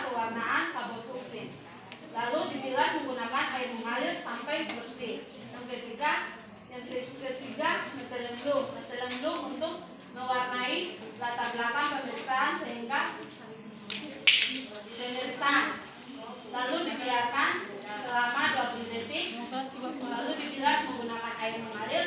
pewarnaan kabel fluorescent. Lalu dibilas menggunakan air mengalir sampai bersih. Yang ketiga metelen blue untuk mewarnai latar belakang pemeriksaan sehingga lalu dibiarkan selama 20 detik, lalu dibilas menggunakan air mengalir.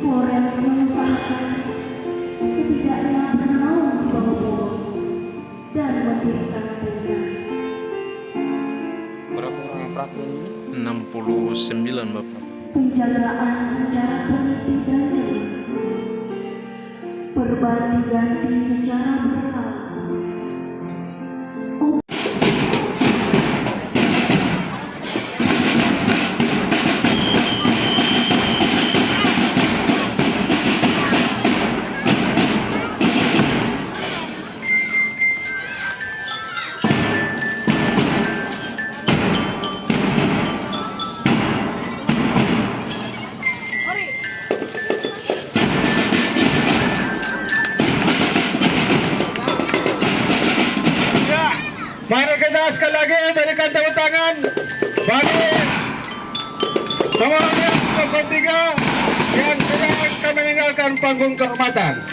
Florence mengusahakan setidaknya bernaung di bawah pohon dan mendirikan tenda. Berapa orang yang praktek ini? 69 Bapak. Penjagaan secara teliti dan cepat, berbalik ganti secara berkala. Mari kita sekali lagi berikan tepuk tangan bagi semuanya bertiga yang sudah akan meninggalkan panggung kehormatan.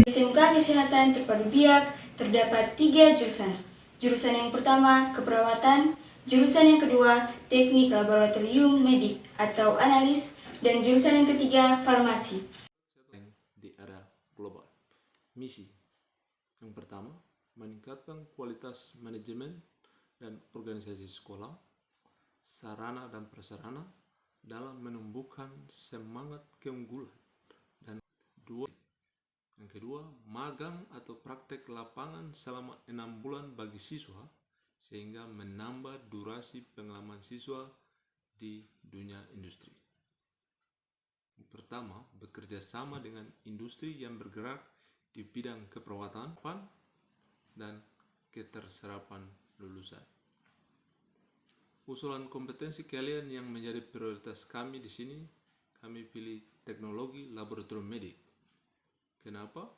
SMK Kesehatan Terpadu Biak terdapat 3 jurusan. Jurusan yang pertama keperawatan, jurusan yang kedua teknik laboratorium medik atau analis, dan jurusan yang ketiga farmasi. Di era global. Misi yang pertama, meningkatkan kualitas manajemen dan organisasi sekolah, sarana dan prasarana dalam menumbuhkan semangat keunggulan. Dan yang kedua, magang atau praktek lapangan selama 6 bulan bagi siswa sehingga menambah durasi pengalaman siswa di dunia industri. Pertama, bekerja sama dengan industri yang bergerak di bidang keperawatan dan keterserapan lulusan. Usulan kompetensi kalian yang menjadi prioritas kami di sini, kami pilih teknologi laboratorium medik. Kenapa?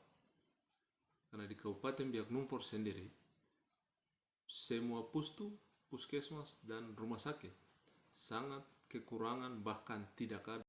Karena di Kabupaten Biak Numfor sendiri, semua puskesmas dan rumah sakit sangat kekurangan bahkan tidak ada